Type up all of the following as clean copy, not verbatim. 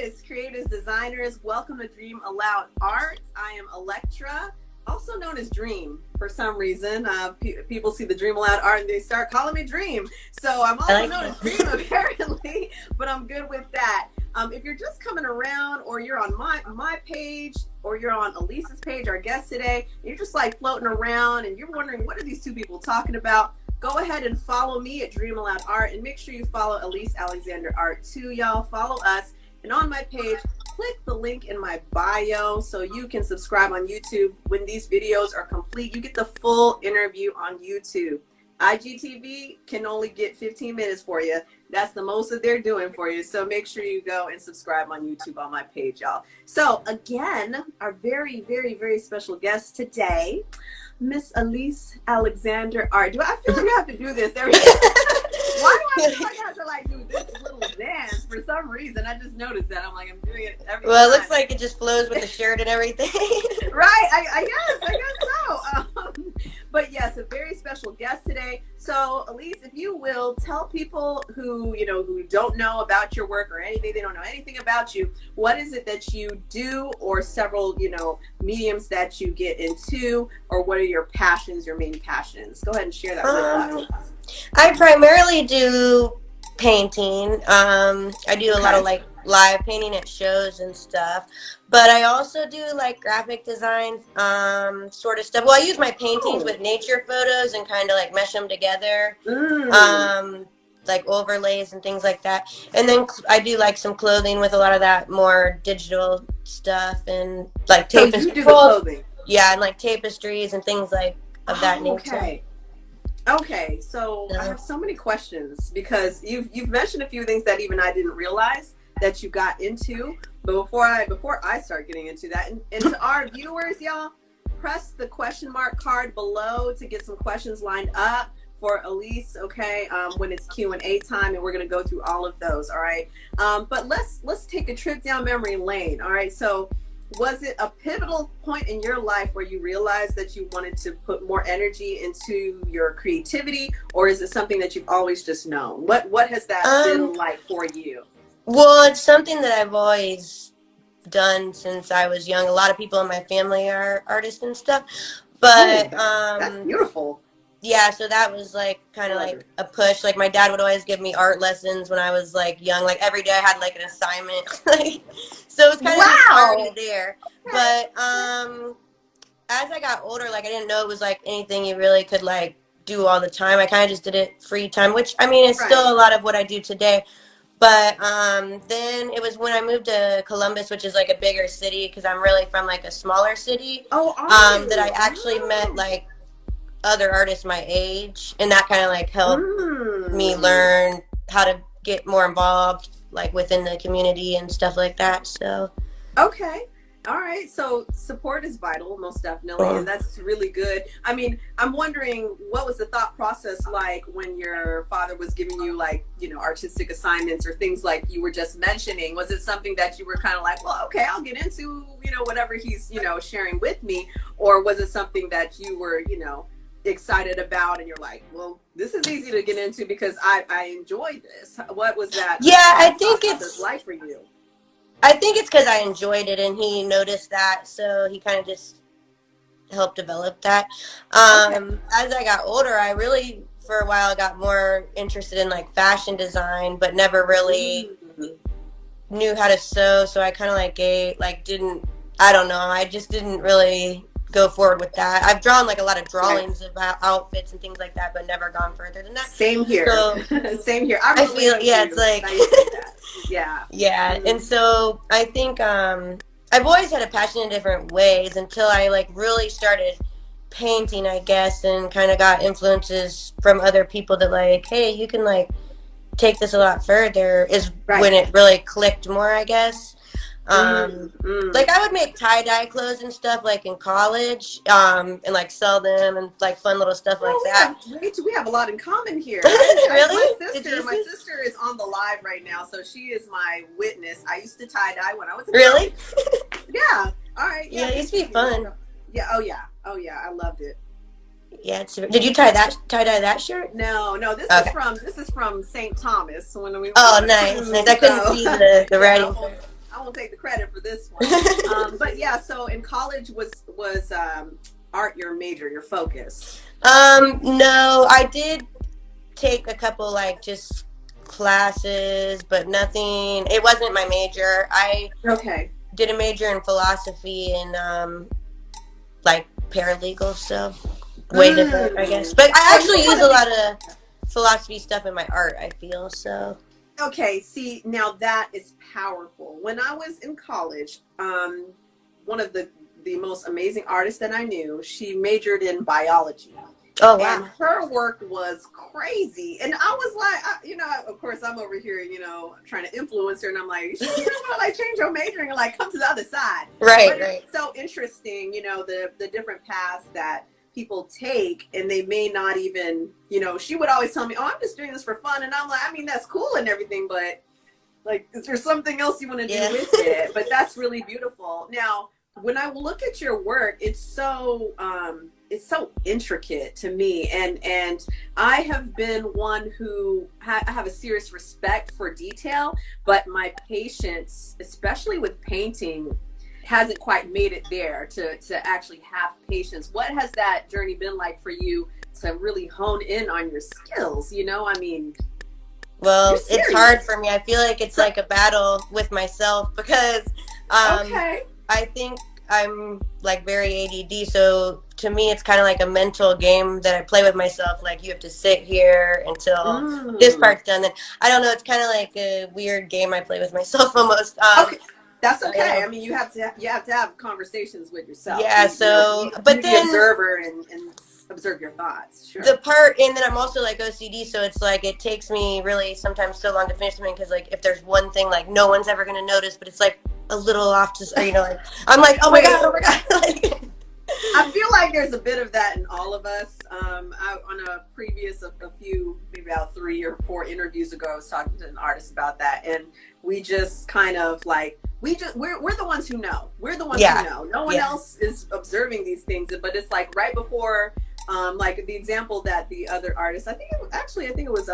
artists, creators, designers, welcome to DreamAloud Art. I am Electra, also known as Dream for some reason. People see the DreamAloud Art and they start calling me Dream. So I'm also known as Dream apparently, but I'm good with that. If you're just coming around, or you're on my page, or you're on Elise's page, our guest today, you're just like floating around and you're wondering what are these two people talking about, go ahead and follow me at DreamAloud Art, and make sure you follow Elise Alexander Art too, y'all. Follow us. And on my page, click the link in my bio so you can subscribe on YouTube. When these videos are complete, you get the full interview on YouTube. IGTV can only get 15 minutes for you. That's the most that they're doing for you. So make sure you go and subscribe on YouTube on my page, y'all. So again, our very, very, very special guest today, Miss Elise Alexander Art. Do I feel like I have to do this every Why do I feel like I have to like do this little dance for some reason? I just noticed that. I'm like, I'm doing it every time. It looks like it just flows with the shirt and everything. Right, I guess so. But yes, a very special guest today. So Elise, if you will, tell people who don't know about your work or anything, they don't know anything about you, what is it that you do, or several, mediums that you get into, or what are your passions, your main passions? Go ahead and share that with us. I primarily do painting. I do a lot of like live painting at shows and stuff, but I also do like graphic design sort of stuff. Well, I use my paintings with nature photos and kind of like mesh them together, like overlays and things like that. And then I do like some clothing with a lot of that more digital stuff, and like tapestries. So you do the clothing? Yeah, and like tapestries and things like of that nature. Okay, so I have so many questions because you've mentioned a few things that even I didn't realize that you got into. But before I start getting into that, and to our viewers, y'all, press the question mark card below to get some questions lined up for Elise, okay, when it's Q&A time, and we're going to go through all of those, all right? But let's take a trip down memory lane, all right? So was it a pivotal point in your life where you realized that you wanted to put more energy into your creativity, or is it something that you've always just known? What has that been like for you? Well, it's something that I've always done since I was young. A lot of people in my family are artists and stuff, but that's beautiful. Yeah, so that was like kind of like a push. Like my dad would always give me art lessons when I was like young. Like every day I had like an assignment. So it was kind of started there. But as I got older, like I didn't know it was like anything you really could like do all the time. I kind of just did it free time, which I mean it's still a lot of what I do today. But then it was when I moved to Columbus, which is like a bigger city, because I'm really from like a smaller city. That I actually met like other artists my age, and that kind of like helped me learn how to get more involved like within the community and stuff like that. So okay, all right, so support is vital, most definitely, and that's really good. I mean, I'm wondering, what was the thought process like when your father was giving you like artistic assignments or things like you were just mentioning? Was it something that you were kind of like, well, okay, I'll get into whatever he's sharing with me, or was it something that you were excited about and you're like, well, this is easy to get into because I enjoy this? What was that? Yeah, I think it's like for you. I think it's because I enjoyed it and he noticed that, so he kind of just helped develop that. As I got older, I really for a while got more interested in like fashion design, but never really knew how to sew, so I kind of I just didn't really go forward with that. I've drawn like a lot of drawings about outfits and things like that, but never gone further than that. Same here. So, Same here. I feel it's like yeah. And so I think I've always had a passion in different ways until I like really started painting, I guess, and kind of got influences from other people that like, hey, you can like take this a lot further, is when it really clicked more, I guess. Like I would make tie-dye clothes and stuff like in college, and like sell them and like fun little stuff like that. We have a lot in common here. Really? My sister is on the live right now, so she is my witness. I used to tie-dye when I was Really? Yeah. All right. Yeah, it used to be fun. Yeah. Oh yeah. I loved it. Yeah. Did you tie dye that shirt? No. This is from St. Thomas when we. Oh, nice. I couldn't see the writing. I won't take the credit for this one. But yeah, so in college was art your major, your focus? No, I did take a couple like just classes, but nothing. It wasn't my major. I did a major in philosophy and like paralegal stuff. Way different, I guess. But I actually use a lot of philosophy stuff in my art, I feel, so. Okay, see, now that is powerful. When I was in college, one of the most amazing artists that I knew, she majored in biology. Oh, wow. And her work was crazy. And I was like, of course, I'm over here, trying to influence her. And I'm like, you want to like change your majoring and like come to the other side. Right. It's so interesting, the different paths that people take, and they may not even, she would always tell me, oh, I'm just doing this for fun. And I'm like, I mean, that's cool and everything, but like, is there something else you want to do with it? But that's really beautiful. Now, when I look at your work, it's so intricate to me. And I have been one who I have a serious respect for detail, but my patience, especially with painting, hasn't quite made it there to actually have patience. What has that journey been like for you to really hone in on your skills? I mean, well, it's hard for me. I feel like it's like a battle with myself because I think I'm like very ADD. So to me, it's kind of like a mental game that I play with myself. Like, you have to sit here until this part's done. Then I don't know. It's kind of like a weird game I play with myself almost. That's okay. I mean, you have to have conversations with yourself. Yeah. But then observer and observe your thoughts. Sure. The part, and then I'm also like OCD, so it's like it takes me really sometimes so long to finish something because like if there's one thing like no one's ever gonna notice, but it's like a little off to, like I'm like, oh my god. Like, I feel like there's a bit of that in all of us. On a previous, a few, maybe about 3 or 4 interviews ago, I was talking to an artist about that, and we just kind of like, we're the ones who know. We're the ones who know. No one else is observing these things, but it's like right before, like the example that the other artist, I think it was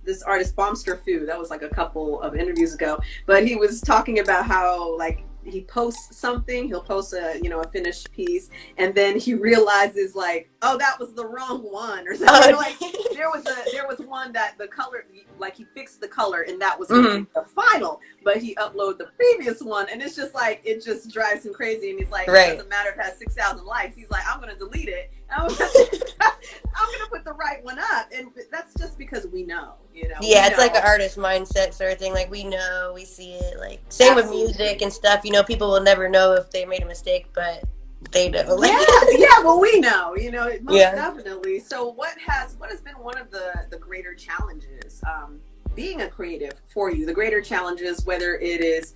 this artist Bombster Fu. That was like a couple of interviews ago, but he was talking about how like he posts something, he'll post a finished piece, and then he realizes like, oh, that was the wrong one, or something. Like there was one that the color, like he fixed the color and that was the final, but he uploaded the previous one, and it's just like, it just drives him crazy, and he's like, it doesn't matter if it has 6,000 likes, he's like, I'm gonna delete it, I'm gonna put the right one up. And that's just because we know, it's like an artist mindset sort of thing. Like, we know, we see it. Like, same with music and stuff, people will never know if they made a mistake, but they do. Like, well, we know, most definitely. So what has been one of the greater challenges being a creative for you? The greater challenges, whether it is,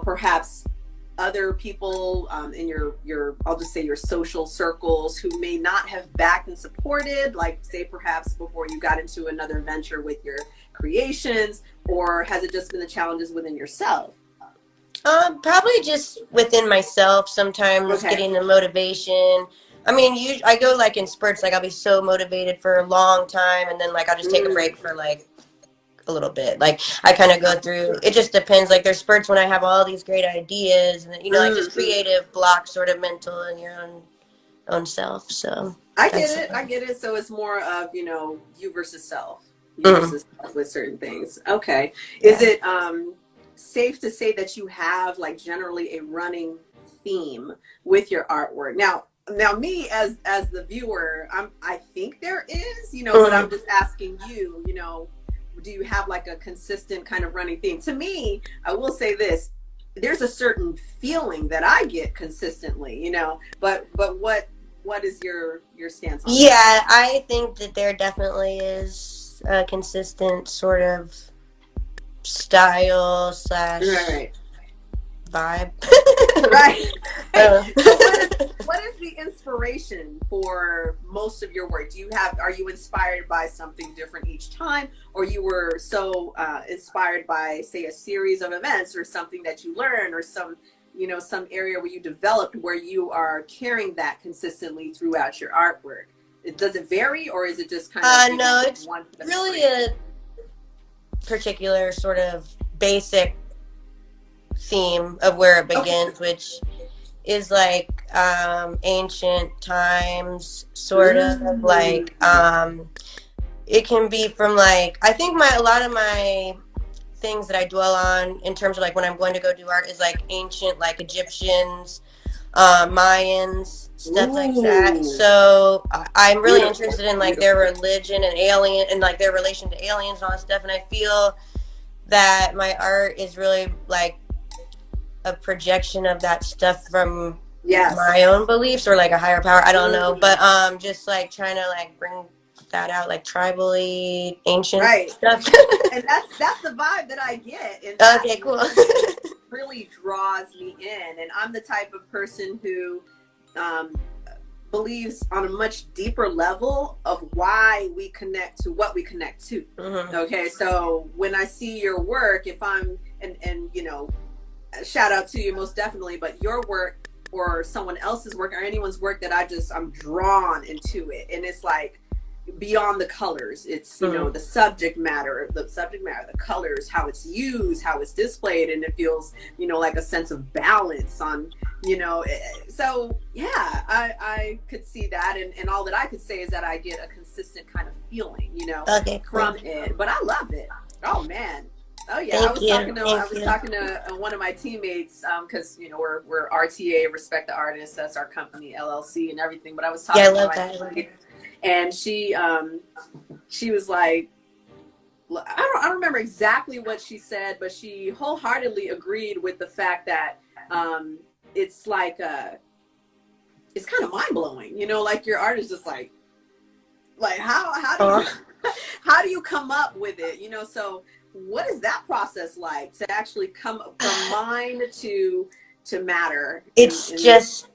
perhaps other people in your I'll just say your social circles who may not have backed and supported, like say perhaps before you got into another venture with your creations, or has it just been the challenges within yourself? Probably just within myself, sometimes getting the motivation. I mean, I go like in spurts, like I'll be so motivated for a long time, and then like I'll just take a break for like a little bit. Like, I kind of go through, it just depends. Like, there's spurts when I have all these great ideas, and like just creative block, sort of mental in your own self. So I get it. So it's more of you versus self, versus self with certain things. Okay. Is it safe to say that you have like generally a running theme with your artwork? Now me as the viewer, I think there is, but I'm just asking you, do you have like a consistent kind of running theme? To me, I will say this, there's a certain feeling that I get consistently, but what is your stance on that? I think that there definitely is a consistent sort of style / vibe. Right. What is the inspiration for most of your work? Are you inspired by something different each time, or you were so inspired by, say, a series of events or something that you learned, or some area where you developed where you are carrying that consistently throughout your artwork? Does it vary, or is it just kind of no, it's really a particular sort of basic theme of where it begins, which is like ancient times, sort of like it can be from like, I think a lot of my things that I dwell on in terms of like when I'm going to go do art is like ancient, like Egyptians, Mayans, stuff like that. So I'm really interested in like their religion and alien and like their relation to aliens and all that stuff. And I feel that my art is really like a projection of that stuff from my own beliefs or like a higher power. I don't know, but just like trying to like bring that out, like tribally ancient stuff. And that's the vibe that I get. And okay, cool. really draws me in, and I'm the type of person who believes on a much deeper level of why we connect to what we connect to. Okay, so when I see your work, if I'm and you know, shout out to you most definitely, but your work or someone else's work or anyone's work that I'm drawn into it, and it's like beyond the colors, it's you know, the subject matter, the colors, how it's used, how it's displayed, and it feels, you know, like a sense of balance on, you know, so yeah, I could see that, and all that I could say is that I get a consistent kind of feeling, you know, from it, but I love it. Oh man. Oh yeah, I was talking to one of my teammates, because you know we're RTA, Respect the Artist, that's our company, LLC, and everything. But I was talking to my teammate, and she was like, I don't remember exactly what she said, but she wholeheartedly agreed with the fact that it's like it's kind of mind blowing, you know, like your art is just like how do you come up with it, you know? So what is that process like to actually come from mind to matter? It's just,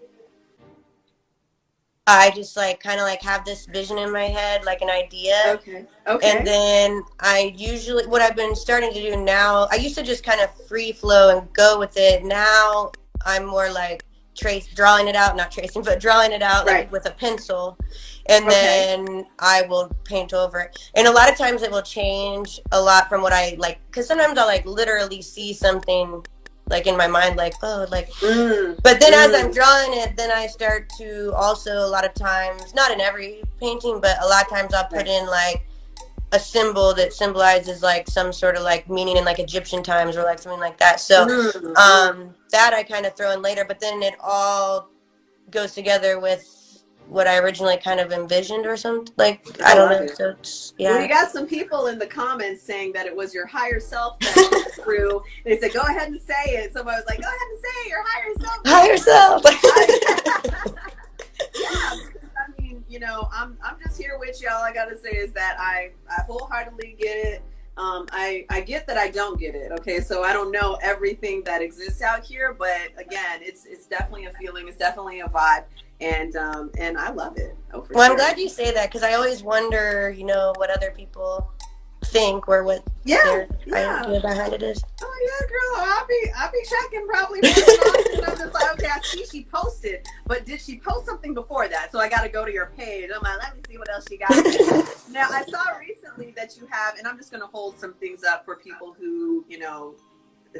I just like kind of like have this vision in my head, like an idea. Okay. And then I usually, what I've been starting to do now, I used to just kind of free flow and go with it. Now I'm more like drawing it out, not tracing, but drawing it out like with a pencil. And then I will paint over it. And a lot of times it will change a lot from what I like, because sometimes I'll like literally see something like in my mind, like, oh, like, but then as I'm drawing it, then I start to also a lot of times, not in every painting, but a lot of times I'll put in like a symbol that symbolizes like some sort of like meaning in like Egyptian times or like something like that. So that I kind of throw in later, but then it all goes together with what I originally kind of envisioned or something, like, I don't know. So it's, well, you got some people in the comments saying that it was your higher self that came through. They said, go ahead and say it. Somebody was like, go ahead and say it, your higher self. Yeah, I mean, you know, I'm just here with you. All I gotta say is that I wholeheartedly get it. I get that I don't get it. Okay, so I don't know everything that exists out here, but again, it's definitely a feeling. It's definitely a vibe. And I love it. Oh, for well, sure. I'm glad you say that, because I always wonder, you know, what other people think or what their idea behind it is. Oh yeah, girl, I'll be checking probably. And I'm just like, okay, I see she posted, but did she post something before that? So I got to go to your page. I'm like, let me see what else she got. Now I saw recently that you have, and I'm just going to hold some things up for people who, you know,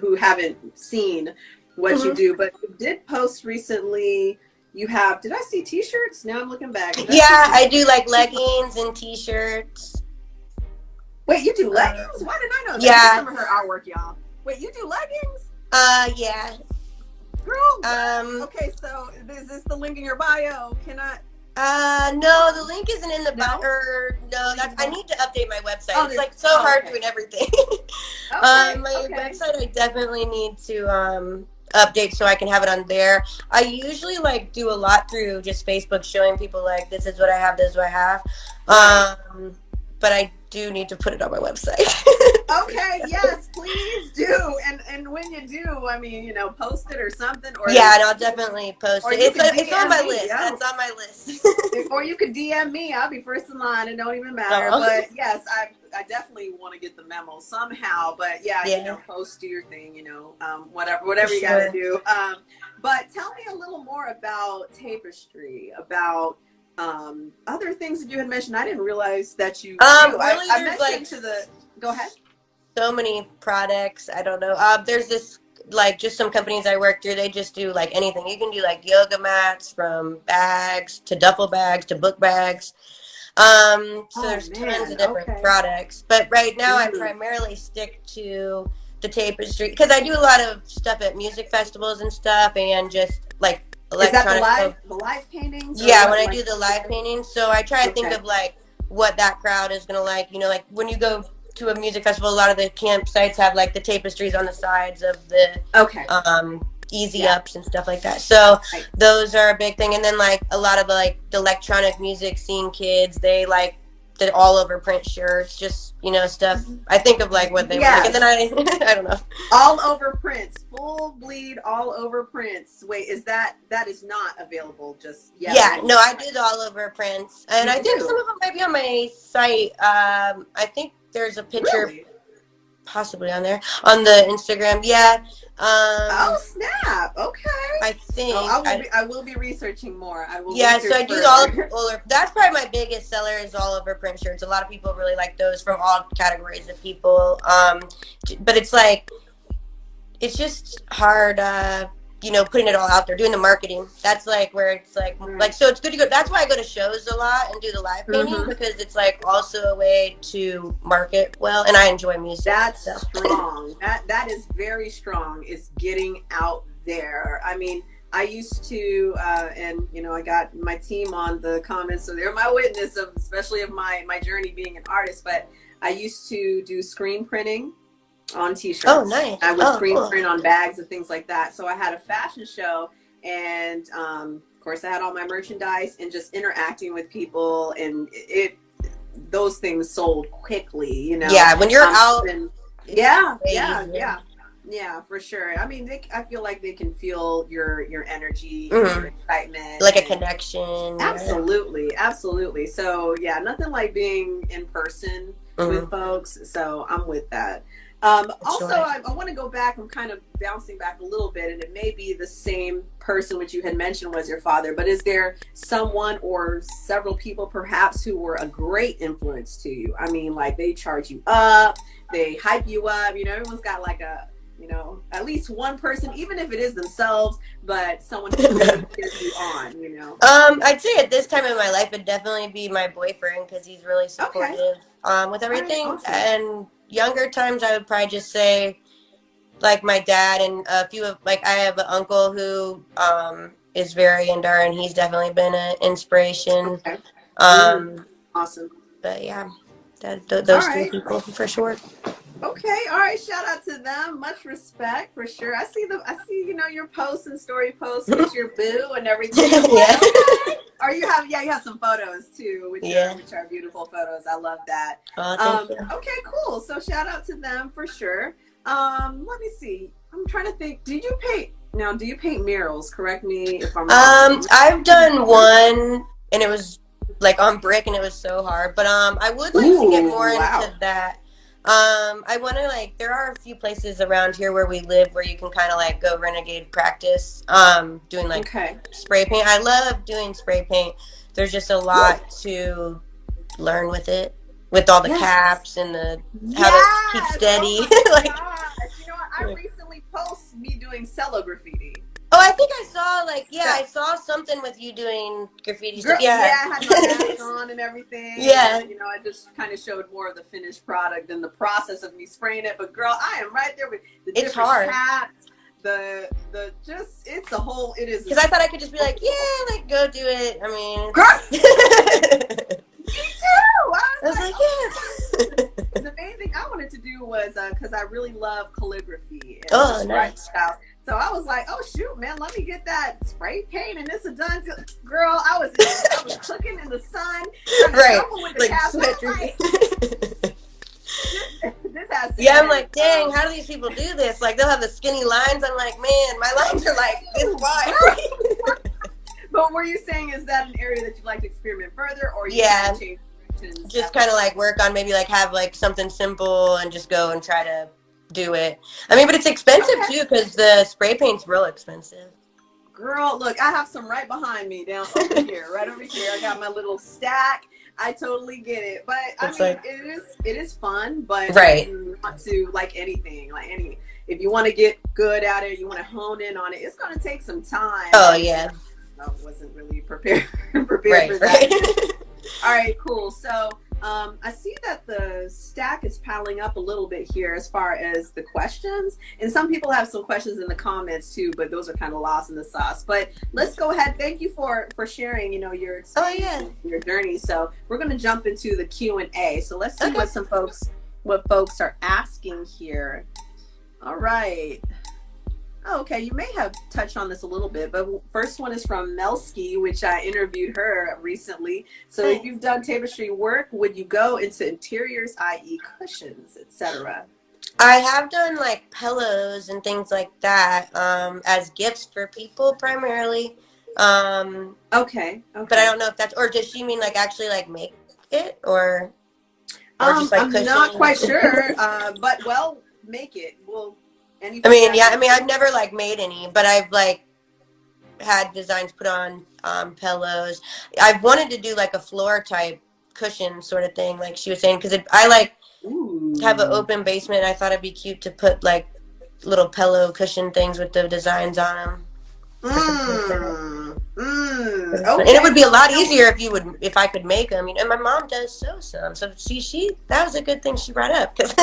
who haven't seen what you do, but you did post recently. You have, did I see t-shirts? Now I'm looking back. I do like leggings and t-shirts. Wait, you do leggings? Why didn't I know that? Yeah. Some of her artwork, y'all. Wait, you do leggings? Yeah. Girl, okay, so is this the link in your bio? Can I? No, the link isn't in the bio. No, I need to update my website. It's like so hard doing everything. My website, I definitely need to update so I can have it on there. I usually like do a lot through just Facebook, showing people like, this is what I have, this is what I have. But I do need to put it on my website. Okay, yes, please do. And when you do, I mean, you know, post it or something. Or yeah, and I'll definitely post it. It's on my list. Yeah. That's on my list. Or you could DM me. I'll be first in line. It don't even matter. But yes, I definitely want to get the memo somehow. But yeah, you know, post your thing, you know, whatever you got to do. But tell me a little more about Tapestry, about other things that you had mentioned. I didn't realize that you really, I mentioned like, go ahead. So many products. I don't know. There's this like just some companies I work through, they just do like anything. You can do like yoga mats, from bags to duffel bags to book bags. So there's tons of different products. But right now I primarily stick to the tapestry because I do a lot of stuff at music festivals and stuff, and just like electronic. Is that the live paintings? Yeah, when I do the live paintings. So I try to think of like what that crowd is gonna like. You know, like when you go to a music festival, a lot of the campsites have like the tapestries on the sides of the easy ups and stuff like that. So those are a big thing. And then like a lot of the like the electronic music scene kids, they like the all over print shirts, just, you know, stuff. I think of like what they like, and then I don't know. All over prints, full bleed, all over prints. Wait, is that is not available just yet? Yeah, no, I do the all over prints, and I think some of them might be on my site. I think there's a picture possibly on there on the Instagram. Yeah. Oh snap! Okay. I think I will be researching more. I will. Yeah, so I do all over. That's probably my biggest seller is all over print shirts. A lot of people really like those from all categories of people. But it's like, it's just hard. You know, putting it all out there, doing the marketing. That's like where it's like so it's good to go. That's why I go to shows a lot and do the live painting, because it's like also a way to market well, and I enjoy music. That's strong. That is very strong. Is getting out there. I mean, I used to, and you know, I got my team on the comments, so they're my witness of, especially of my journey being an artist. But I used to do screen printing on t-shirts. Oh, nice. I would screen print on bags and things like that. So I had a fashion show, and of course I had all my merchandise and just interacting with people, and those things sold quickly, you know. Yeah, when you're out. And, yeah, for sure. I mean, I feel like they can feel your energy, your excitement, like a connection. Absolutely. So yeah, nothing like being in person with folks. So I'm with that. Also, I want to go back. I'm kind of bouncing back a little bit, and it may be the same person which you had mentioned was your father, but is there someone or several people perhaps who were a great influence to you? I mean, like they charge you up, they hype you up, you know, everyone's got like a, you know, at least one person, even if it is themselves, but someone who really cheers you on, you know. I'd say at this time in my life, it'd definitely be my boyfriend, because he's really supportive with everything. Awesome. And younger times, I would probably just say like my dad, and a few of, like, I have an uncle who is very into art, and he's definitely been an inspiration. Awesome. But yeah, those three people for sure. Okay, all right. Shout out to them. Much respect for sure. I see you know, your posts and story posts with your boo and everything. Yeah. Or you have some photos too, which are beautiful photos. I love that. Thank you. Okay, cool. So shout out to them for sure. Let me see. I'm trying to think. Do you paint murals? Correct me if I'm wrong. I've done one, and it was like on brick, and it was so hard. But I would like to get more into that. I want to, like, there are a few places around here where we live where you can kind of like go renegade practice, doing like spray paint. I love doing spray paint. There's just a lot to learn with it, with all the caps and the how to keep steady. Like, you know what? I recently posted me doing cello graffiti. Oh, I think I saw, like, I saw something with you doing graffiti stuff. Yeah, I had my mask on and everything. Yeah. And, you know, I just kind of showed more of the finished product and the process of me spraying it. But, girl, I am right there with the different caps, it's a whole, it is. Because I thought I could just be like, go do it. I mean. Girl! Me too! I was like, yeah. The main thing I wanted to do was, because I really love calligraphy. And nice. So I was like, oh shoot, man, let me get that spray paint and this is done. Girl, I was cooking in the sun. With the this has to I'm like, dang, how do these people do this? Like, they'll have the skinny lines. I'm like, man, my lines are like this wide. But were you saying, is that an area that you'd like to experiment further, or change directions? Just kind of like work on, maybe like have like something simple and just go and try to do it. I mean, but it's expensive too, because the spray paint's real expensive. Girl, look, I have some right behind me down over here, right over here. I got my little stack. I totally get it, but I mean, it is fun, but you want to, like anything, like if you want to get good at it, you want to hone in on it, it's going to take some time. Oh yeah. I wasn't really prepared for Right. that. All right, cool. So I see that the stack is piling up a little bit here as far as the questions. And some people have some questions in the comments too, but those are kind of lost in the sauce. But let's go ahead. Thank you for sharing, you know, your experience, your journey. So we're going to jump into the Q&A. So let's see what folks are asking here. All right. Oh, okay, you may have touched on this a little bit, but first one is from Melski, which I interviewed her recently. So if you've done tapestry work, would you go into interiors, i.e. cushions, etc.? I have done like pillows and things like that as gifts for people primarily. Okay. But I don't know if that's, or does she mean like actually like make it or just like I'm cushions? not quite sure, but well, make it. Well, I mean, I've never like made any, but I've like had designs put on pillows. I've wanted to do like a floor type cushion sort of thing, like she was saying, because I like have an open basement. I thought it'd be cute to put like little pillow cushion things with the designs on them. Okay. And it would be a lot easier if I could make them. You know, and my mom does sew some, so she that was a good thing she brought up because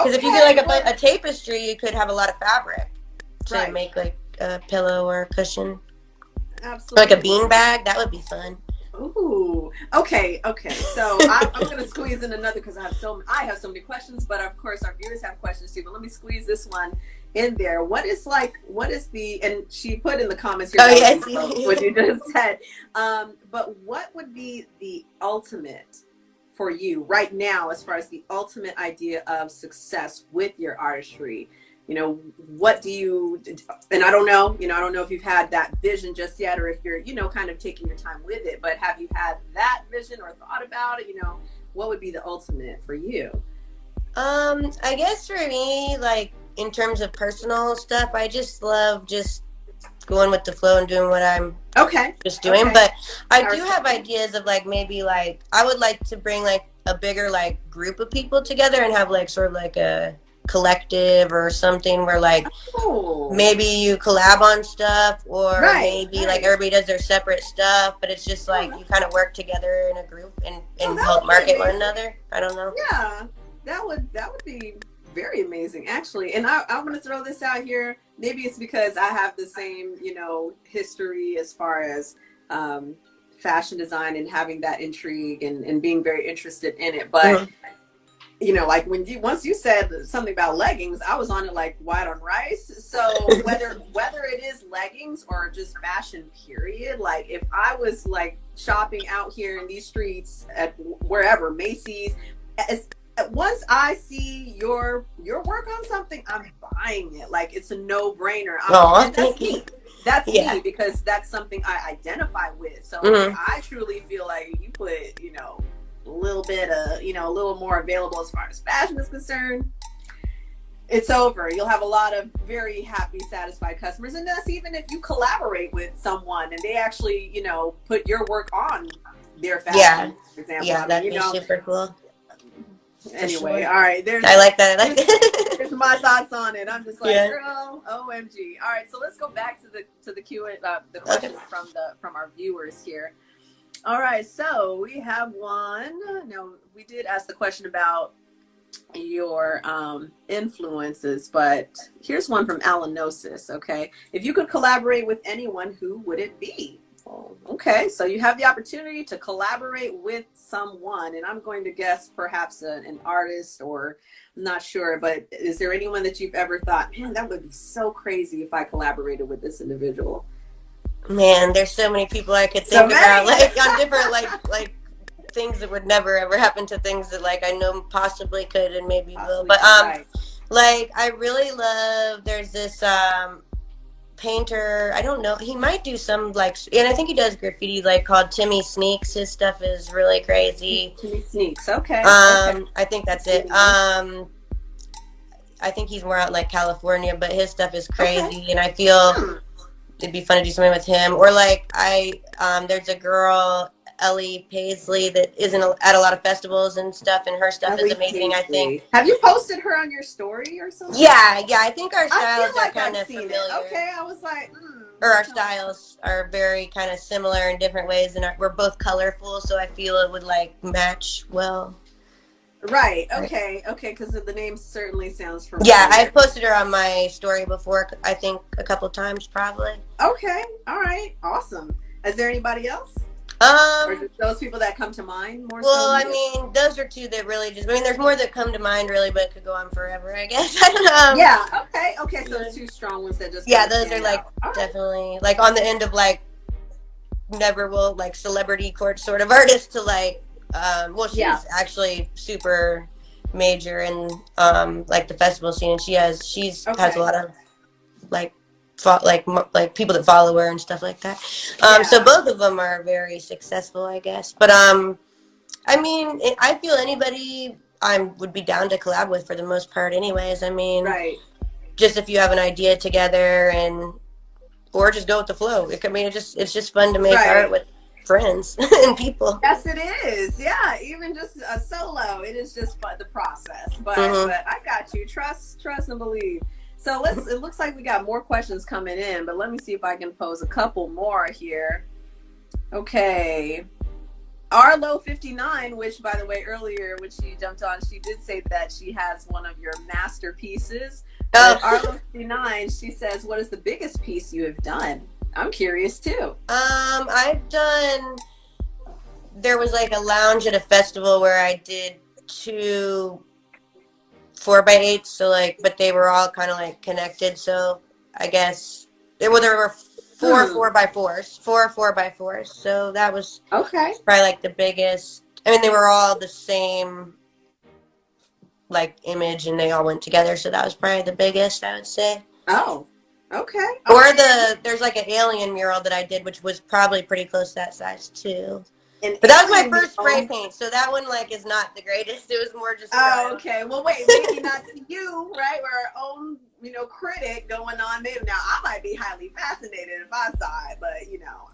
if you get like a tapestry, you could have a lot of fabric to make like a pillow or a cushion. Absolutely. Like a bean bag, that would be fun. Ooh, okay. So I'm gonna squeeze in another because I have so many questions, but of course our viewers have questions too. But let me squeeze this one in there. What is the, and she put in the comments here what you just said. But what would be the ultimate for you right now as far as the ultimate idea of success with your artistry? You know, what do you, and I don't know if you've had that vision just yet, or if you're, you know, kind of taking your time with it, but have you had that vision or thought about it? You know, what would be the ultimate for you? I guess for me, like in terms of personal stuff, I just love just going with the flow and doing what I'm just doing. But I do have ideas of like, maybe like, I would like to bring like a bigger like group of people together and have like sort of like a collective or something where like maybe you collab on stuff, or maybe like everybody does their separate stuff, but it's just like you kind of work together in a group and help market one another. I don't know. Yeah, that would be very amazing actually. And I want to throw this out here. Maybe it's because I have the same, you know, history as far as fashion design and having that intrigue and being very interested in it, but you know, like once you said something about leggings, I was on it like white on rice. So whether it is leggings or just fashion period, like if I was like shopping out here in these streets at wherever, Macy's, once I see your work on something, I'm buying it. Like it's a no-brainer. That's me. That's me, because that's something I identify with. So I truly feel like you put, you know, a little bit of, you know, a little more available as far as fashion is concerned, it's over. You'll have a lot of very happy, satisfied customers. And that's even if you collaborate with someone and they actually, you know, put your work on their fashion, for example. Yeah, that'd be super cool. Anyway, all right. I like that. There's my thoughts on it. I'm just like, girl, OMG. All right, so let's go back to the the questions from our viewers here. All right, so we have one. Now, we did ask the question about your influences, but here's one from Alanosis, okay? If you could collaborate with anyone, who would it be? Oh, okay, so you have the opportunity to collaborate with someone, and I'm going to guess perhaps an artist, or I'm not sure, but is there anyone that you've ever thought, man, that would be so crazy if I collaborated with this individual? Man, there's so many people I could think about, like on different like things that would never ever happen to things that like I know possibly could and maybe will. But like I really love, there's this painter, I don't know, he might do some like, and I think he does graffiti, like called Timmy Sneaks. His stuff is really crazy. Timmy Sneaks, okay. I think that's it. I think he's more out in like California, but his stuff is crazy, and I feel it'd be fun to do something with him. Or like there's a girl, Ellie Paisley that isn't at a lot of festivals and stuff, and her stuff is Ellie amazing, I think. Paisley. Have you posted her on your story or something? Yeah, I think our styles I feel like are kind I've of seen familiar. it. Okay, I was like, or our styles are very kind of similar in different ways, and we're both colorful, so I feel it would like match well. Right. Okay. Because the name certainly sounds familiar. Yeah, I've posted her on my story before. I think a couple times, probably. Okay. All right. Awesome. Is there anybody else? Or just those people that come to mind more? Well, I mean, those are two that really just. I mean, there's more that come to mind, really, but it could go on forever, I guess. I don't know. Yeah. Okay. So the two strong ones that just. Yeah, those are like definitely like on the end of like never will like celebrity court sort of artist to like. Well, she's actually super major in like the festival scene, and she has a lot of like people that follow her and stuff like that. So both of them are very successful, I guess. But I mean, I feel anybody I would be down to collab with for the most part, anyways. I mean, just if you have an idea together or just go with the flow. I mean, it's just fun to make art with friends and people. Yes, it is. Yeah, even just a solo, it is just fun, the process. But I got you. Trust and believe. So it looks like we got more questions coming in, but let me see if I can pose a couple more here. Okay. Arlo59, which by the way earlier when she jumped on, she did say that she has one of your masterpieces. Arlo59, she says, what is the biggest piece you have done? I'm curious too. I've done. There was like a lounge at a festival where I did 2 4x8s, so like, but they were all kind of like connected. So I guess there were 4 4x4s, 4 4x4s. So that was probably like the biggest. I mean, they were all the same like image, and they all went together. So that was probably the biggest, I would say. Oh. Okay. Or there's like an alien mural that I did, which was probably pretty close to that size too. But that was my first spray paint, so that one like is not the greatest. It was more just. Okay. Well, wait, maybe not to you, right? We're our own, critic going on. Maybe now I might be highly fascinated if I saw it, but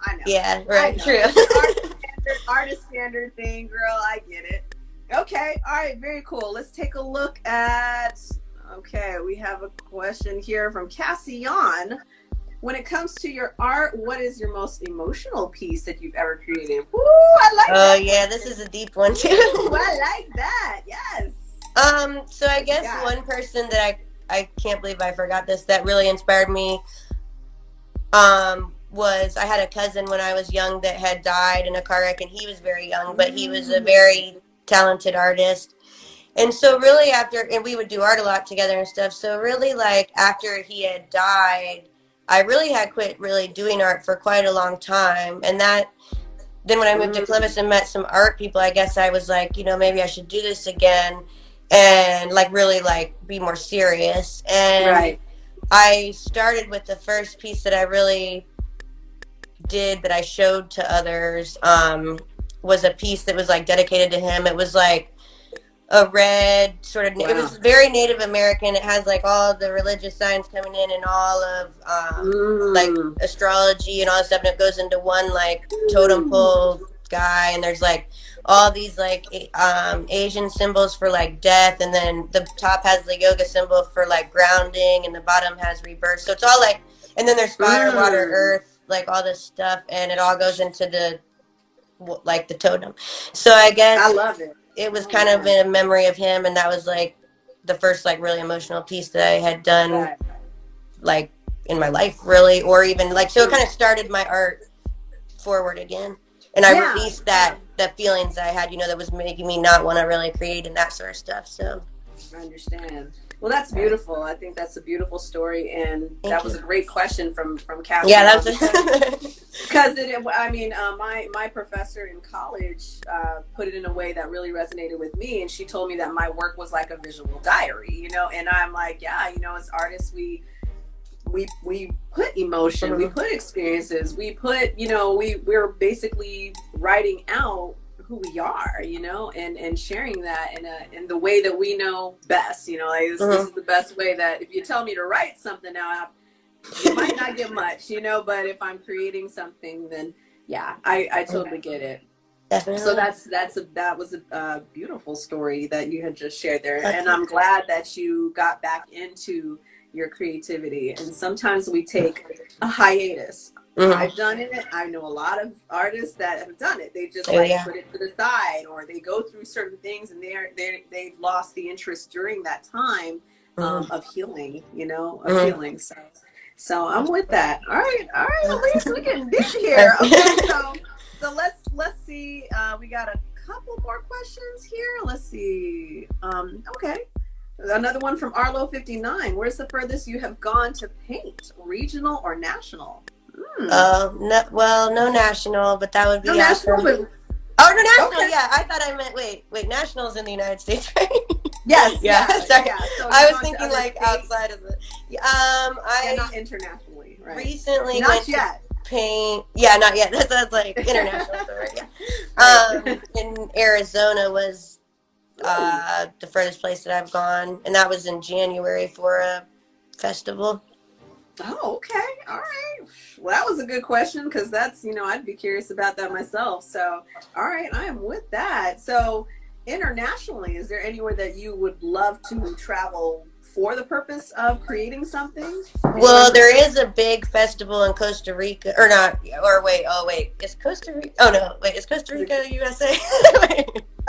I know. Yeah. Right. True. Artist standard thing, girl. I get it. Okay. All right. Very cool. Let's take a look at. Okay, we have a question here from Cassian. When it comes to your art, what is your most emotional piece that you've ever created? Ooh, I like that. Oh, yeah, this is a deep one, too. Ooh, I like that, yes. So I guess one person that I can't believe I forgot this, that really inspired me, was I had a cousin when I was young that had died in a car wreck, and he was very young, but he was a very talented artist. And so really and we would do art a lot together and stuff. So really like after he had died, I really had quit really doing art for quite a long time. And then when I moved to Columbus and met some art people, I guess I was like, maybe I should do this again and like really like be more serious. And I started with the first piece that I really did that I showed to others, was a piece that was like dedicated to him. It was like a red sort of, it was very Native American. It has like all the religious signs coming in and all of like astrology and all that stuff, and it goes into one like totem pole guy, and there's like all these like Asian symbols for like death, and then the top has the yoga symbol for like grounding, and the bottom has rebirth. So it's all like, and then there's fire, water, earth, like all this stuff, and it all goes into the like the totem. So I guess I love it. It was kind of in a memory of him, and that was like the first like really emotional piece that I had done like in my life, really, or even like, so it kind of started my art forward again, and I released the feelings I had, that was making me not want to really create and that sort of stuff. So I understand. Well, that's beautiful. I think that's a beautiful story, and that was a great question from Cassie. Yeah, that was because my professor in college put it in a way that really resonated with me, and she told me that my work was like a visual diary, and I'm like, as artists, we put emotion, we put experiences, we put, we're basically writing out who we are, and sharing that in the way that we know best, like this is the best way. That if you tell me to write something now, it might not get much, but if I'm creating something, then I totally get it. Definitely. So that was a beautiful story that you had just shared there, and I'm glad that you got back into your creativity. And sometimes we take a hiatus. I've done it. I know a lot of artists that have done it. They just put it to the side, or they go through certain things, and they've lost the interest during that time of healing. Of healing. So I'm with that. All right. Elise, we can dig here. Okay, so let's see. We got a couple more questions here. Let's see. Okay. Another one from Arlo59. Where's the furthest you have gone to paint? Regional or national? No national, but that would be national. No national. Okay. Yeah, I thought I meant wait. National's in the United States, right? Yes. Sorry. Yeah. So I was thinking like states? Outside of the. Not internationally, right? Recently not yet. Paint. Yeah, not yet. That's like international. In Arizona was the furthest place that I've gone, and that was in January for a festival. Oh, okay. All right. Well, that was a good question, because that's, I'd be curious about that myself. So, all right, I am with that. So, internationally, is there anywhere that you would love to travel for the purpose of creating something? Well, there is a big festival in Costa Rica, or not, or wait, is Costa Rica, is Costa Rica USA?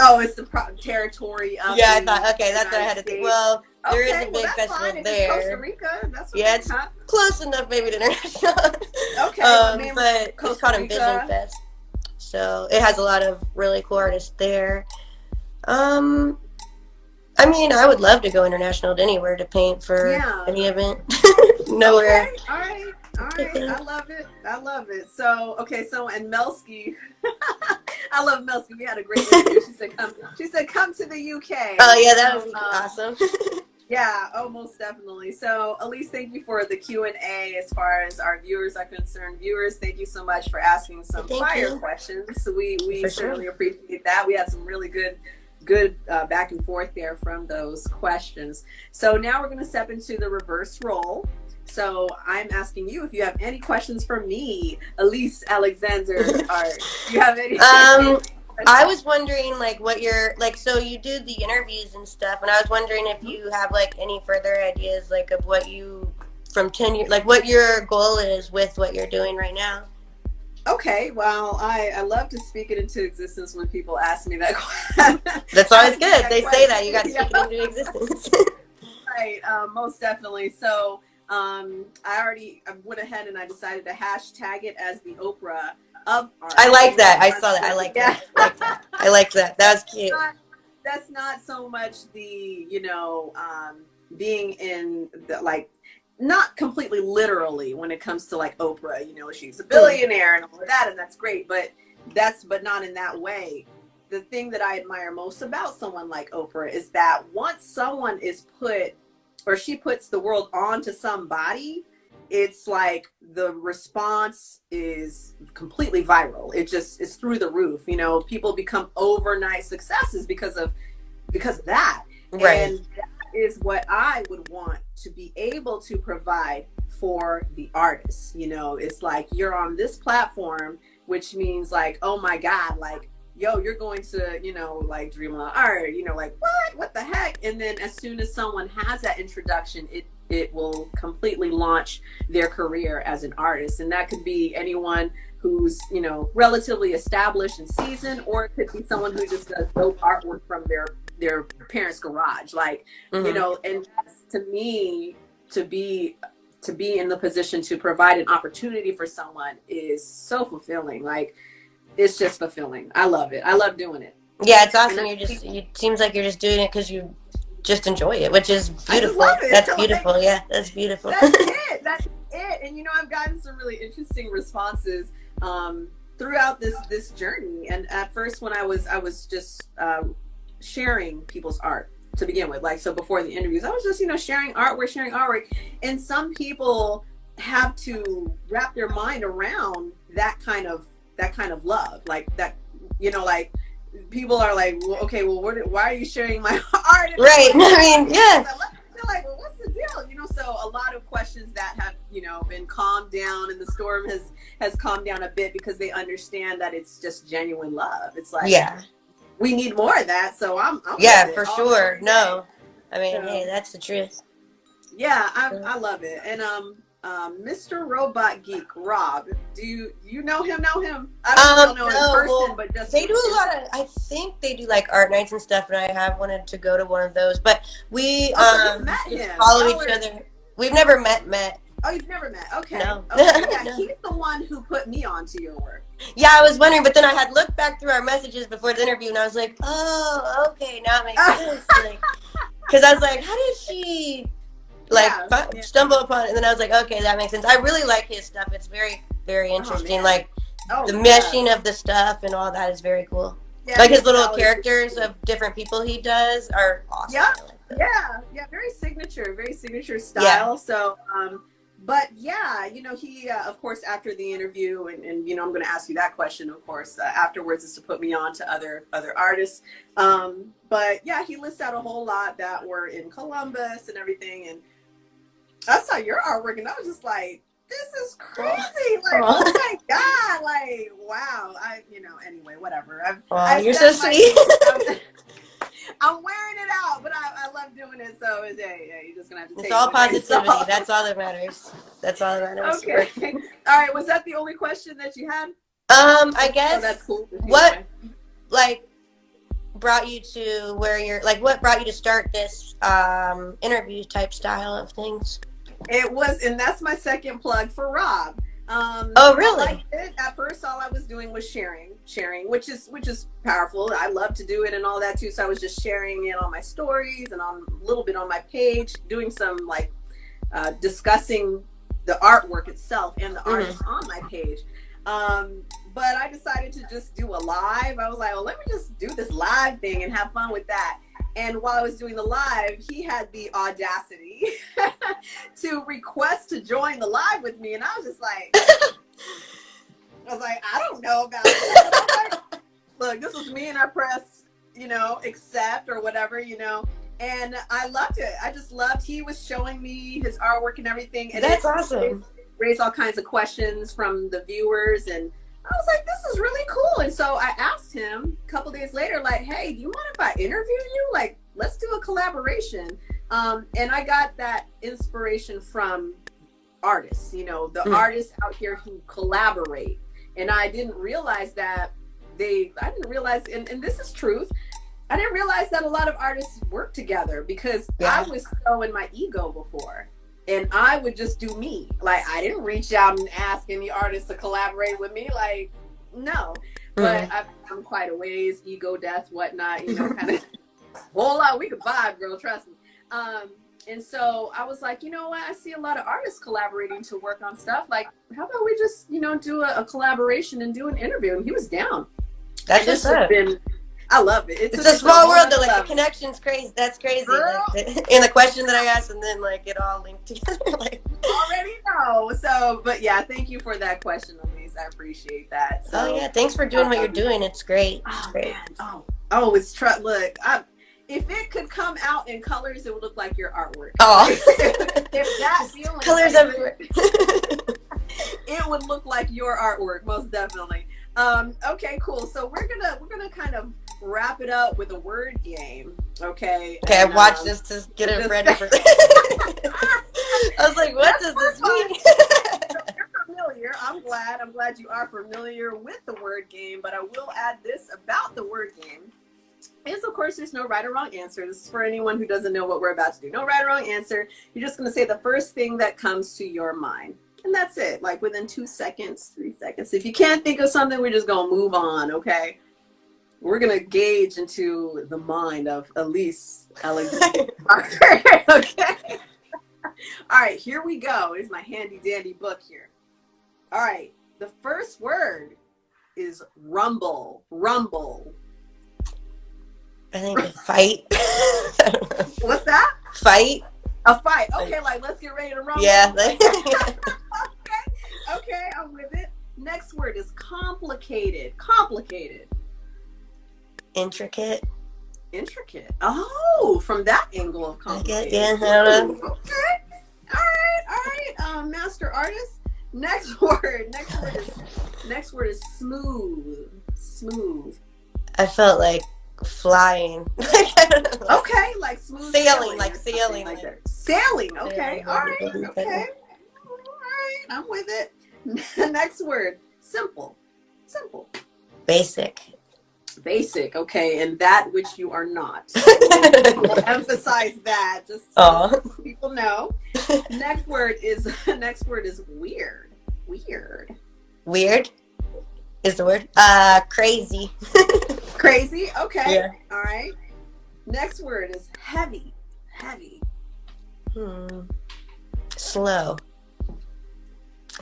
Oh, it's the territory of I thought, okay, that's what I had to think. Well, there is a big festival there. Costa Rica, that's what it's close enough maybe to international. Okay, but it's called Vision Fest. So it has a lot of really cool artists there. I mean, I would love to go international to anywhere to paint for any event. Nowhere. Okay. All right. I love it. So, and Melski, I love Melski. We had a great interview. She said, come to the UK. Oh, yeah, that would be awesome. Yeah, most definitely. So, Elise, thank you for the Q&A as far as our viewers are concerned. Viewers, thank you so much for asking some fire questions. So we certainly appreciate that. We had some really good back and forth there from those questions. So now we're going to step into the reverse role. So I'm asking you if you have any questions for me, Elise Alexander Art. Do you have any? I was wondering what you're so you do the interviews and stuff, and I was wondering if you have any further ideas of what you from 10 years, what your goal is with what you're doing right now. Okay, well, I love to speak it into existence when people ask me that question. That's always good. They say that. You got to speak it into existence. Right, most definitely. So I went ahead and I decided to hashtag it as the Oprah of art. I like that. I saw that. I like that. I like that. That was cute. That's not so much the, being in the, not completely literally when it comes to Oprah, she's a billionaire and all of that, and that's great, but not in that way. The thing that I admire most about someone like Oprah is that once someone is she puts the world onto somebody, it's the response is completely viral. It's through the roof. People become overnight successes because of that. Right. And that is what I would want to be able to provide for the artists. It's you're on this platform, which means oh my God, you're going to, DreamAloud Art, what the heck? And then as soon as someone has that introduction, it will completely launch their career as an artist. And that could be anyone who's, relatively established and seasoned, or it could be someone who just does dope artwork from their parents' garage. And that's, to me, to be in the position to provide an opportunity for someone is so fulfilling. It's just fulfilling. I love it. I love doing it. Yeah, it's awesome. It seems like you're just doing it because you just enjoy it, which is beautiful. That's beautiful. Yeah, that's beautiful. That's it. That's it. And I've gotten some really interesting responses throughout this journey. And at first, when I was just sharing people's art to begin with, so before the interviews, I was just sharing artwork, and some people have to wrap their mind around that kind of love, that, people are well, okay, well, why are you sharing my art? Right. I mean, yeah. They're well, what's the deal? real, so a lot of questions that have, been calmed down, and the storm has calmed down a bit because they understand that it's just genuine love. It's like, we need more of that. So I'm for sure. No, I mean, hey, that's the truth. Yeah, I love it. And Mr. Robot Geek, Rob, do you know him? I don't know in person, but just they do a lot of. I think they do like art nights and stuff, and I have wanted to go to one of those. But we met him. Follow each other. We've never met. Oh, you've never met? Okay. No. Okay. Yeah, no. He's the one wwho put me onto your work. Yeah, I was wondering, but then I had looked back through our messages before the interview, and I was like, oh, okay, now it makes sense. Because I was like, how did she stumble upon it? And then I was like, okay, that makes sense. I really like his stuff. It's very, very interesting. The meshing of the stuff and all that is very cool. Yeah, like his little characters of different people he does are awesome. Yeah, very signature style. Yeah. So, but yeah, he, of course, after the interview, and I'm going to ask you that question, of course, afterwards, is to put me on to other artists. But yeah, he lists out a whole lot that were in Columbus and everything. And I saw your artwork and I was just like, this is crazy. Like, oh my God. Like, wow. Anyway, whatever. You're so sweet. I'm wearing it out, but I love doing it. So you're just gonna have to take it. It's all positivity. That's all that matters. Okay. All right. Was that the only question that you had? I guess. Oh, that's cool. What, brought you to where you're? What brought you to start this interview type style of things? It was, and that's my second plug for Rob. Oh, really? At first, all I was doing was sharing, which is powerful. I love to do it and all that too. So I was just sharing it on my stories and on a little bit on my page, doing some discussing the artwork itself and the artist on my page. But I decided to just do a live. I was like, well, let me just do this live thing and have fun with that. And while I was doing the live, he had the audacity to request to join the live with me. And I was just like, I don't know about it. Look, this was me and I pressed, accept or whatever, and I loved it. I just loved, he was showing me his artwork and everything. And that's awesome. Raised all kinds of questions from the viewers, and I was like, this is really cool. And so I asked him a couple days later, hey, do you mind if I interview you? Let's do a collaboration. And I got that inspiration from artists, the artists out here who collaborate. And I didn't realize that and this is truth, I didn't realize that a lot of artists work together, because I was so in my ego before. And I would just do me. I didn't reach out and ask any artists to collaborate with me. No. But I'm quite a ways, ego death, whatnot, kind of whole lot. We could vibe, girl, trust me. And so I was like, you know what? I see a lot of artists collaborating to work on stuff. How about we just, do a collaboration and do an interview? And he was down. That's just it. I love it. It's a small world, though. The connection's crazy. That's crazy. And the question that I asked, and then it all linked together. Already know. So, but yeah, thank you for that question, Elise. I appreciate that. So, thanks for doing what you're doing. It's great. It's great. Oh, it's look. If it could come out in colors, it would look like your artwork. Oh, if that feeling, colors everywhere. It would look like your artwork, most definitely. Okay, cool. So we're gonna kind of wrap it up with a word game. Okay. I watched this to get it ready for I was like, what does this mean? You're familiar. I'm glad you are familiar with the word game, but I will add this about the word game. Is, of course, there's no right or wrong answer. This is for anyone who doesn't know what we're about to do. No right or wrong answer. You're just going to say the first thing that comes to your mind. And that's it. Within 2 seconds, 3 seconds. If you can't think of something, we're just going to move on, okay? We're going to gauge into the mind of Elise Alexander. Okay? All right, here we go. Here's my handy-dandy book here. All right, the first word is rumble. Rumble. I think a fight. What's that? Fight. A fight. Okay, let's get ready to rumble. Yeah. Okay, I'm with it. Next word is complicated. Complicated. Intricate. Intricate. Oh, from that angle of complicated. Yeah, I don't know. Okay. All right. Master artist. Next word is smooth. Smooth. I felt like flying. Okay, like smooth sailing. Like sailing. Like that. Sailing. Okay. Sailing. All right. Okay. All right. I'm with it. Next word. Simple. Simple. Basic. Basic. Okay, and that which you are not. We'll emphasize that just so people know. Next word is weird. Weird. Weird is the word. Crazy. Crazy. Okay. Yeah. All right. Next word is heavy. Heavy. Slow.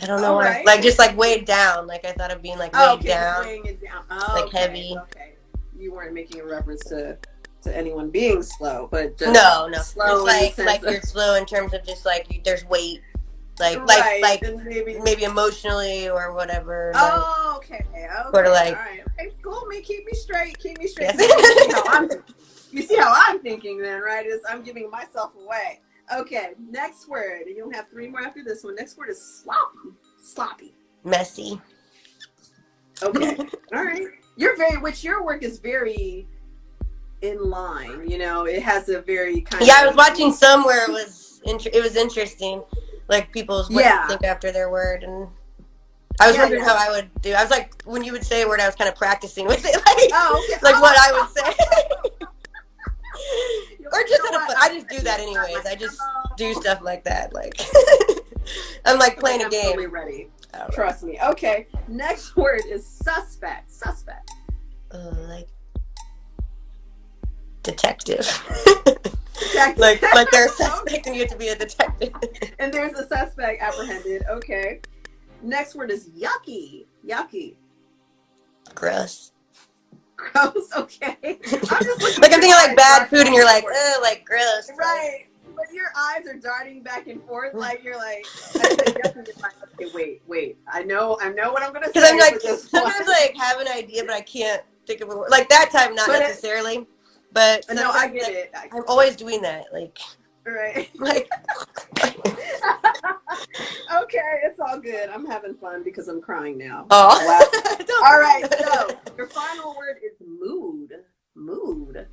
I don't know why. Right. Like just like weighed down. Like I thought of being like weighed down. Weighing it down. Oh, like okay. heavy. Okay. You weren't making a reference to anyone being slow, but just no. Slow it's like you're slow in terms of just like there's weight. Like maybe emotionally or whatever. Oh, okay. Sort of like. All right. Okay, school me. Keep me straight. Yes. You see how I'm thinking then, right? I'm giving myself away. Okay. Next word. You'll have 3 more after this one. Next word is sloppy. Sloppy. Messy. Okay. All right. Your work is very in line. You know, it has a very kind of. Yeah, I was watching somewhere. It was interesting. Like people's what to think after their word, and I was wondering how I would do. I was like, when you would say a word, I was kind of practicing with it, like what I would say, or just I just do that anyways. I just do stuff like that. Like I'm like playing a game. Totally ready. Trust me. Okay. Next word is suspect. Suspect. Like detective. Detective. like they're a suspect and you have to be a detective. And there's a suspect apprehended. Okay. Next word is yucky. Yucky. Gross. Gross. Okay. I'm just like I'm thinking like bad food and you're like, oh, like gross. Right. But your eyes are darting back and forth. Like you're like, okay, wait. I know what I'm gonna say. Because I'm like sometimes like have an idea, but I can't think of a word. Like that time, not necessarily. But no, I get it. I'm always doing that. Like, right. Like. Okay, it's all good. I'm having fun because I'm crying now. Oh. All right. So your final word is mood. Mood.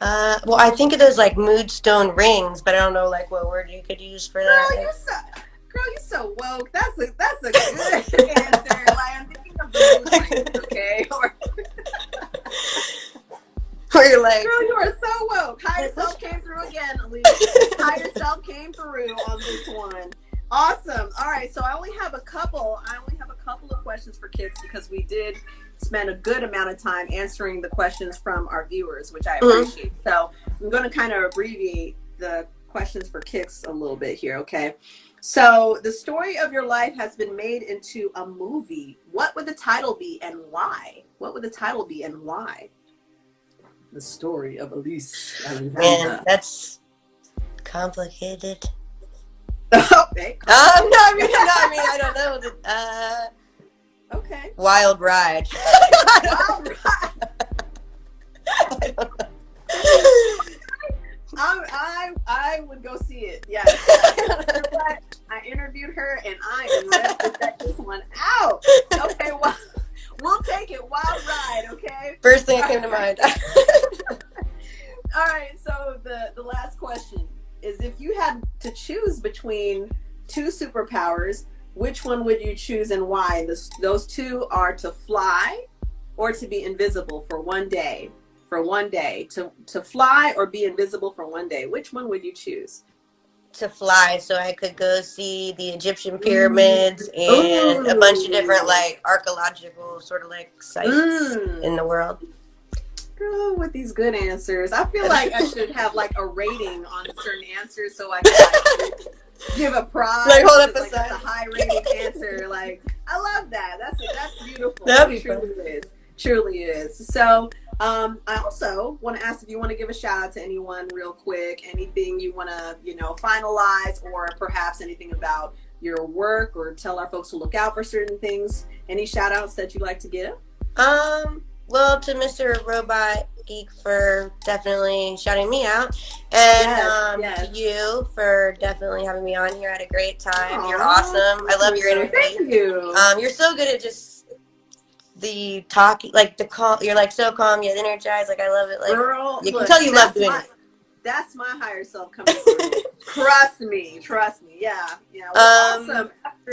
Well, I think of those like moodstone rings, but I don't know like what word you could use for that. Girl, you're so woke. That's a good answer. Like I'm thinking of the mood rings, okay? Where you're like, girl, you are so woke. Higher self came through again, Elise. Higher self came through on this one. Awesome. All right, so I only have a couple of questions for kids because we did spend a good amount of time answering the questions from our viewers, which I appreciate. So I'm going to kind of abbreviate the questions for kicks a little bit here, okay? So the story of your life has been made into a movie. What would the title be and why? What would the title be and why? The story of Elise. Man, that's complicated. Okay. I don't know. Okay. Wild Ride. Wild Ride. I don't know. I would go see it. Yes. I interviewed her and I am ready to check this one out. Okay, well, we'll take it. Wild Ride, okay? First thing that came to mind. All right, so the last question is if you had to choose between 2 superpowers, which one would you choose and why? Those 2 are to fly or to be invisible for one day. For one day. To fly or be invisible for one day. Which one would you choose? To fly, so I could go see the Egyptian pyramids and a bunch of different like archaeological sort of like sites in the world. Girl, with these good answers. I feel like I should have like a rating on certain answers so I can like, give a prize. Like hold up a like, sign. That's a high rating answer. Like I love that. That's beautiful. That'd be truly fun. is. Truly is. So I also want to ask if you want to give a shout out to anyone real quick, anything you want to, finalize, or perhaps anything about your work, or tell our folks to look out for certain things. Any shout outs that you'd like to give? Well, well, to Mr. Robot Geek for definitely shouting me out, and to you for definitely having me on here. I had a great time. Aww, you're awesome. I love your energy. Thank you. You're so good at just the talk, like the call. You're like so calm yet energized. Like I love it. Like girl, you can tell you love doing it. That's my higher self coming through. Trust me. Yeah. Well, awesome.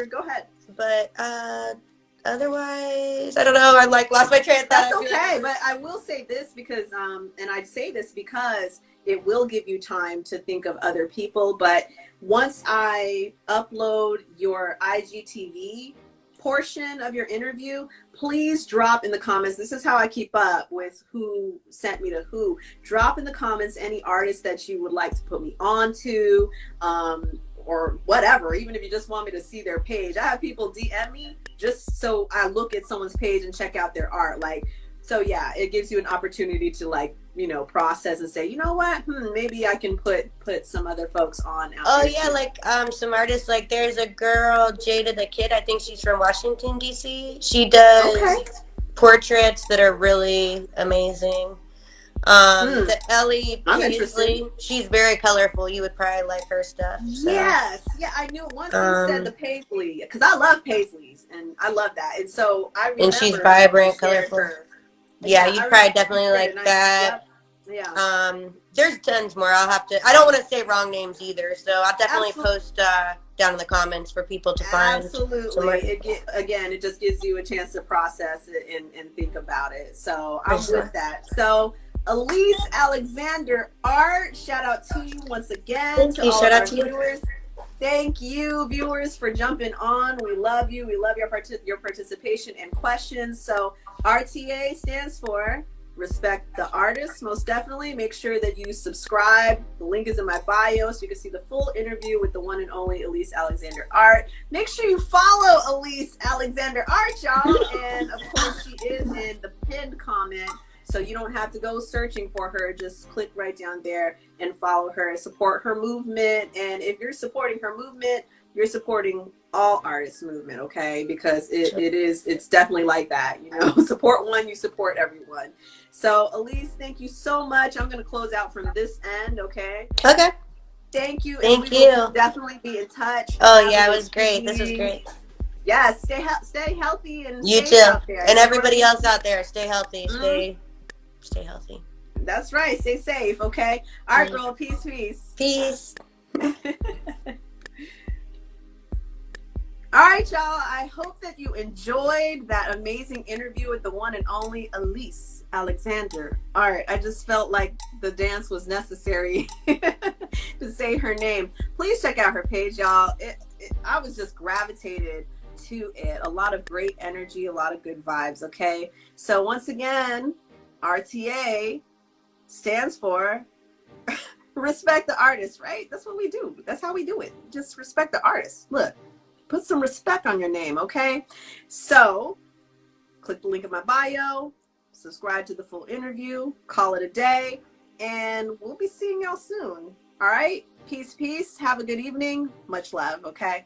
Go ahead. But otherwise, I don't know. I lost my train of thought. That's okay, but I will say this because, and I'd say this because it will give you time to think of other people. But once I upload your IGTV portion of your interview, please drop in the comments. This is how I keep up with who sent me to who. Drop in the comments any artists that you would like to put me on to, or whatever, even if you just want me to see their page. I have people DM me just so I look at someone's page and check out their art. Like, so yeah, it gives you an opportunity to, like, you know, process and say, you know what, maybe I can put some other folks on out there yeah, too. like some artists, like there's a girl, Jada the Kid, I think she's from Washington DC. She does portraits that are really amazing. The Ellie Paisley, she's very colorful. You would probably like her stuff. So. Yes, yeah, I knew it once you said the Paisley, because I love Paisleys and I love that, and so I remember. And she's vibrant, colorful. Her. Yeah, you probably definitely like that. Yep. Yeah. There's tons more. I don't want to say wrong names either, so I'll definitely post down in the comments for people to find. Absolutely. It just gives you a chance to process it and think about it. So I'm with that. So Elise Alexander Art, shout out to you once again. Thank you. Shout out to you. Viewers. Thank you, viewers, for jumping on. We love you. We love your participation and questions. So RTA stands for Respect the Artist. Most definitely. Make sure that you subscribe. The link is in my bio so you can see the full interview with the one and only Elise Alexander Art. Make sure you follow Elise Alexander Art, y'all. And of course, she is in the pinned comment. So you don't have to go searching for her. Just click right down there and follow her and support her movement. And if you're supporting her movement, you're supporting all artists movement, okay? Because it's definitely like that, you know. Support one, you support everyone. So Elise, thank you so much. I'm going to close out from this end, okay? Okay. Thank you. Thank you. Will definitely be in touch. Oh yeah, it was great. This was great. Yes, stay healthy and you too. Out there. And everybody else out there, stay healthy. Stay healthy. That's right. Stay safe, okay? All right, girl. Peace. Peace. All right, y'all. I hope that you enjoyed that amazing interview with the one and only Elise Alexander. All right. I just felt like the dance was necessary to say her name. Please check out her page, y'all. I was just gravitated to it. A lot of great energy, a lot of good vibes, okay? So once again, RTA stands for Respect the Artist, right? That's what we do. That's how we do it. Just respect the artist. Look, put some respect on your name, okay? So click the link in my bio, subscribe to the full interview, call it a day, and we'll be seeing y'all soon. All right? Peace. Have a good evening. Much love, okay?